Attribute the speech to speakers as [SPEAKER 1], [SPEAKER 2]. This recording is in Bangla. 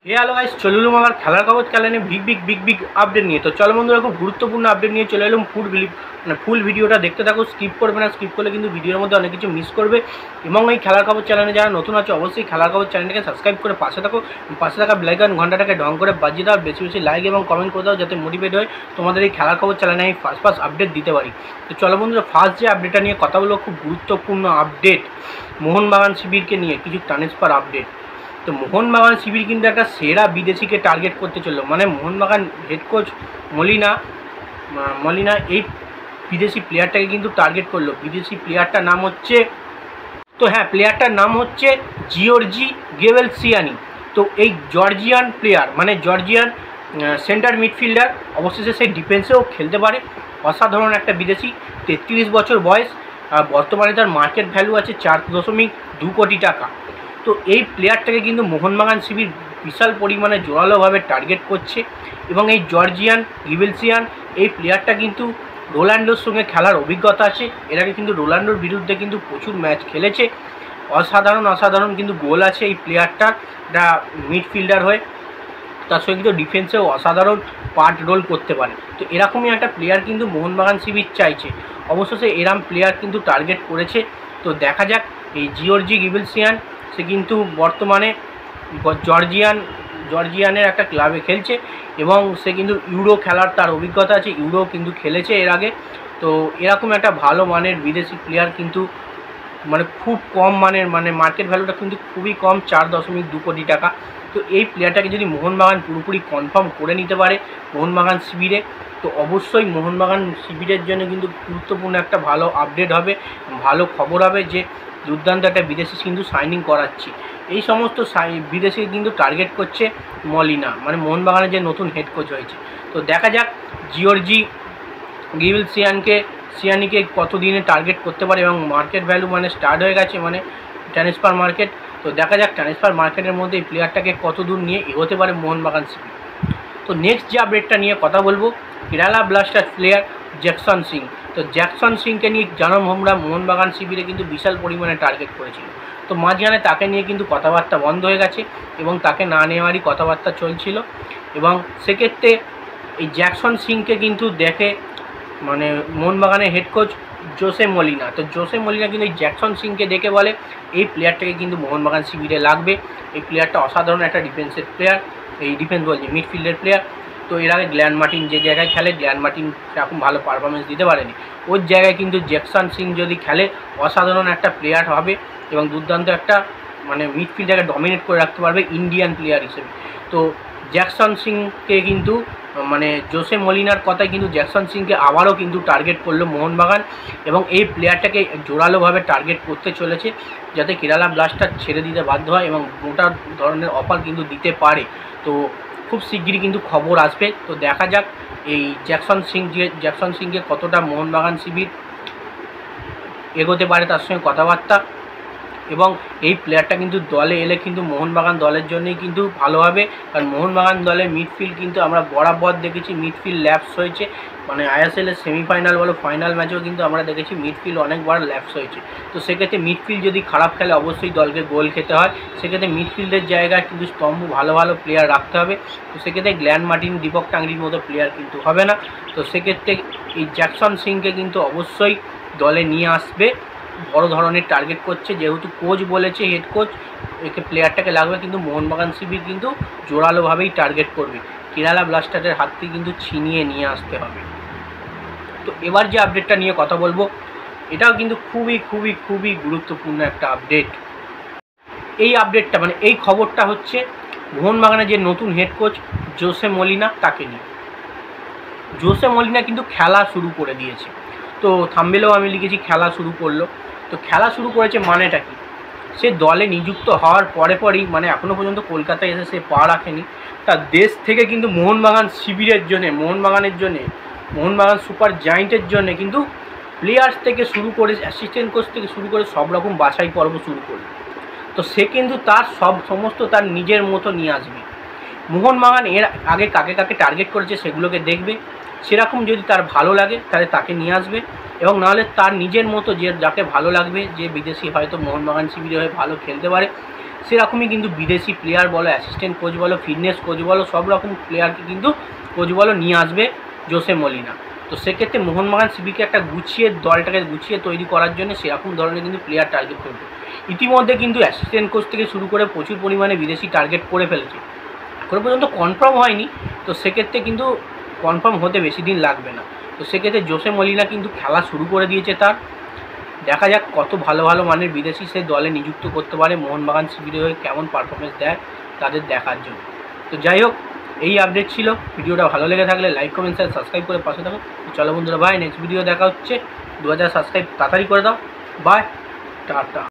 [SPEAKER 1] হ্যালো গাইস, চলে এলাম আমার খেলার খবর চ্যানেলে বিগ আপডেট নিয়ে। তো চলো বন্ধুরা, খুব গুরুত্বপূর্ণ আপডেট নিয়ে চলে এলাম। ফুল ভিডিওটা দেখতে থাকো, স্কিপ করবে না। স্কিপ করলে কিন্তু ভিডিওর মধ্যে অনেক কিছু মিস করবে। এবং এই খেলার খবর চ্যানেলে যারা নতুন আছে অবশ্যই খেলার খবর চ্যানেলটাকে সাবস্ক্রাইব করে পাশে থাকা বেল আইকন ঘন্টাটাকে ঢং করে বাজিয়ে দাও। বেশি বেশি লাইক এবং কমেন্ট করে দাও, যাতে মোটিভেট হয় তোমাদের এই খেলার খবর চ্যানেলে আমি ফার্স্ট আপডেট দিতে পারি। তো চলো বন্ধুরা, ফার্স্ট যে আপডেটটা নিয়ে কথা বলবো, খুব গুরুত্বপূর্ণ আপডেট মোহনবাগান শিবিরকে নিয়ে কিছু ট্রান্সফার আপডেট। তো মোহনবাগান শিবির কিন্তু একটা সেরা বিদেশিকে টার্গেট করতে চললো। মানে মোহনবাগান হেড কোচ মলিনা এই বিদেশি প্লেয়ারটাকে কিন্তু টার্গেট করলো। বিদেশি প্লেয়ারটার নাম হচ্ছে প্লেয়ারটার নাম হচ্ছে জিওর্জি গেবেলসিয়ানি। তো এই জর্জিয়ান প্লেয়ার, মানে জর্জিয়ান সেন্টার মিডফিল্ডার, অবশেষে সেই ডিফেন্সেও খেলতে পারে। অসাধারণ একটা বিদেশি, 33 বছর বয়স। বর্তমানে তার মার্কেট ভ্যালু আছে 4.2 কোটি টাকা। তো এই প্লেয়ারটাকে কিন্তু মোহনবাগান শিবির বিশাল পরিমাণে জোরালোভাবে টার্গেট করছে। এবং এই জর্জিয়ান গিবেলসিয়ান এই প্লেয়ারটা কিন্তু রোনাল্ডোর সঙ্গে খেলার অভিজ্ঞতা আছে। এর আগে কিন্তু রোনাল্ডোর বিরুদ্ধে কিন্তু প্রচুর ম্যাচ খেলেছে। অসাধারণ কিন্তু গোল আছে এই প্লেয়ারটার, এটা মিডফিল্ডার হয়ে। তার সঙ্গে কিন্তু ডিফেন্সেও অসাধারণ পার্ট রোল করতে পারে। তো এরকমই একটা প্লেয়ার কিন্তু মোহনবাগান শিবির চাইছে। অবশ্যই এরম প্লেয়ার কিন্তু টার্গেট করেছে। তো দেখা যাক, এই জিওর্জি গিবেলসিয়ান সে কিন্তু বর্তমানে জর্জিয়ানের একটা ক্লাবে খেলছে এবং সে কিন্তু ইউরো খেলার তার অভিজ্ঞতা আছে। ইউরো কিন্তু খেলেছে এর আগে। তো এরকম একটা ভালো মানের বিদেশি প্লেয়ার কিন্তু মানে খুব কম মানের, মানে মার্কেট ভ্যালুটা কিন্তু খুবই কম, 4.2 কোটি টাকা। তো এই প্লেয়ারটাকে যদি মোহনবাগান পুরোপুরি কনফার্ম করে নিতে পারে মোহনবাগান শিবিরে, তো অবশ্যই মোহনবাগান শিবিরের জন্য কিন্তু গুরুত্বপূর্ণ একটা ভালো আপডেট হবে, ভালো খবর হবে যে দুর্দান্ত একটা বিদেশি কিন্তু সাইনিং করাচ্ছি। এই সমস্ত বিদেশি কিন্তু টার্গেট করছে মলিনা, মানে মোহনবাগানের যে নতুন হেড কোচ হয়েছে। তো দেখা যাক জিওর্জি গিবেলসিয়ানিকে কতদিনে টার্গেট করতে পারে। এবং মার্কেট ভ্যালু মানে স্টার্ট হয়ে গেছে, মানে ট্রান্সফার মার্কেট। তো দেখা যাক ট্রান্সফার মার্কেটের মধ্যে এই প্লেয়ারটাকে কত দূর নিয়ে এগোতে পারে মোহনবাগান শিবির। তো নেক্সট যে আপডেটটা নিয়ে কথা বলবো, Kerala Blasters player Jackson Singh. তো জ্যাকসন সিংকে নিয়ে জানো আমরা মোহনবাগান শিবিরে কিন্তু বিশাল পরিমাণে টার্গেট করেছিল। তো মাঝখানে তাকে নিয়ে কিন্তু কথাবার্তা বন্ধ হয়ে গেছে এবং তাকে না নেওয়ারই কথাবার্তা চলছিল। এবং সেক্ষেত্রে এই জ্যাকসন সিংকে কিন্তু দেখে মানে মোহনবাগানের হেড কোচ জোসে মলিনা। তো জোসে মলিনা কিন্তু এই জ্যাকসন সিংকে দেখে বলে এই প্লেয়ারটাকে কিন্তু মোহনবাগান শিবিরে লাগবে। এই প্লেয়ারটা অসাধারণ একটা ডিফেন্সের প্লেয়ার, মিডফিল্ডের প্লেয়ার। তো এর আগে গ্ল্যান মার্টিন যে জায়গায় খেলে, গ্ল্যান মার্টিন সেরকম ভালো পারফরমেন্স দিতে পারেনি। ওর জায়গায় কিন্তু জ্যাকসন সিং যদি খেলে অসাধারণ একটা প্লেয়ার হবে এবং দুর্দান্ত একটা মানে মিডফিল্ডটাকে ডমিনেট করে রাখতে পারবে ইন্ডিয়ান প্লেয়ার হিসেবে। তো জ্যাকসন সিংকে কিন্তু মানে জোসে মলিনার কথায় কিন্তু জ্যাকসন সিংকে আবারও কিন্তু টার্গেট করলো মোহনবাগান এবং এই প্লেয়ারটাকে জোরালোভাবে টার্গেট করতে চলেছে, যাতে কেরালা ব্লাস্টার ছেড়ে দিতে বাধ্য হয় এবং মোটা ধরনের অফার কিন্তু দিতে পারে। তো খুব শিগগিরই কিন্তু খবর আসবে। তো দেখা যাক এই জ্যাকসন সিংকে কতটা মোহনবাগান শিবির এগোতে পারে তার সঙ্গে কথাবার্তা। এবং এই প্লেয়ারটা কিন্তু দলে এলে কিন্তু মোহনবাগান দলের জন্যই কিন্তু ভালো হবে, কারণ মোহনবাগান দলের মিডফিল্ড কিন্তু আমরা বরাবর দেখেছি মিডফিল্ড ল্যাপস হয়েছে। মানে আইএসএলের সেমিফাইনাল বলো ফাইনাল ম্যাচেও কিন্তু আমরা দেখেছি মিডফিল্ড অনেকবার ল্যাপস হয়েছে। তো সেক্ষেত্রে মিডফিল্ড যদি খারাপ খেলে অবশ্যই দলকে গোল খেতে হয়। সেক্ষেত্রে মিডফিল্ডের জায়গায় কিন্তু স্তম্ভ ভালো প্লেয়ার রাখতে হবে। তো সেক্ষেত্রে গ্ল্যান মার্টিন, দীপক টাংরির মতো প্লেয়ার কিন্তু হবে না। তো সেক্ষেত্রে এই জ্যাকসন সিংকে কিন্তু অবশ্যই দলে নিয়ে আসবে, বড় ধরনের টার্গেট করছে। যেহেতু কোচ বলেছে, হেড কোচ একে প্লেয়ারটাকে লাগবে, কিন্তু মোহনবাগান শিবির কিন্তু জোরালোভাবেই টার্গেট করবে। কেরালা ব্লাস্টারের হাত থেকে কিন্তু ছিনিয়ে নিয়ে আসতে হবে। তো এবার যে আপডেটটা নিয়ে কথা বলবো, এটাও কিন্তু খুবই গুরুত্বপূর্ণ একটা আপডেট। এই আপডেটটা মানে এই খবরটা হচ্ছে মোহনবাগানের যে নতুন হেড কোচ জোসে মলিনা, তাকে নিয়ে। জোসে মলিনা কিন্তু খেলা শুরু করে দিয়েছে। তো থাম্বনেলেও আমি লিখেছি খেলা শুরু করলো। তো খেলা শুরু করেছে মানেটা কি, সে দলে নিযুক্ত হওয়ার পরেই মানে এখনও পর্যন্ত কলকাতায় এসে সে পা রাখেনি। তার দেশ থেকে কিন্তু মোহনবাগান শিবিরের জন্যে, মোহনবাগান সুপার জায়েন্টের জন্যে কিন্তু প্লেয়ার্স থেকে শুরু করে অ্যাসিস্ট্যান্ট কোচ থেকে শুরু করে সব রকম বাছাই পর্ব শুরু করবে। তো সে কিন্তু তার সমস্ত তার নিজের মতো নিয়ে আসবে। মোহনবাগান এর আগে কাকে টার্গেট করেছে সেগুলোকে দেখবে, সেরকম যদি তার ভালো লাগে তাহলে তাকে নিয়ে আসবে। এবং নাহলে তার নিজের মতো যাকে ভালো লাগবে, যে বিদেশি হয়তো মোহনবাগান শিবিরে হয়ে ভালো খেলতে পারে, সেরকমই কিন্তু বিদেশি প্লেয়ার বলো, অ্যাসিস্ট্যান্ট কোচ বলো, ফিটনেস কোচ বলো, সব রকম প্লেয়ারকে কিন্তু কোচ বলো নিয়ে আসবে জোসে মলিনা। তো সেক্ষেত্রে মোহনবাগান সিবিকে একটা দলটাকে গুছিয়ে তৈরি করার জন্য সেরকম ধরনের কিন্তু প্লেয়ার টার্গেট করবে। ইতিমধ্যে কিন্তু অ্যাসিস্ট্যান্ট কোচ থেকে শুরু করে প্রচুর পরিমাণে বিদেশি টার্গেট করে ফেলেছে, কোনো পর্যন্ত কনফার্ম হয়নি। তো সেক্ষেত্রে কিন্তু কনফার্ম হতে বেশি দিন লাগবে না। তো সেক্ষেত্রে জোসে মলিনা কিন্তু খেলা শুরু করে দিয়েছে তার। দেখা যাক কত ভালো ভালো মানের বিদেশি সে দলে নিযুক্ত করতে পারে, মোহনবাগান শিবিরে হয়ে কেমন পারফরমেন্স দেয় তাদের দেখার জন্য। তো যাই হোক, এই আপডেট ছিল। ভিডিওটা ভালো লেগে থাকলে লাইক, কমেন্ট, শেয়ার, সাবস্ক্রাইব করে পাশে থাকো। চলো বন্ধুরা, বাই। নেক্সট ভিডিও দেখা হচ্ছে। 2000 সাবস্ক্রাইব তাড়াতাড়ি করে দাও। Bye, tata.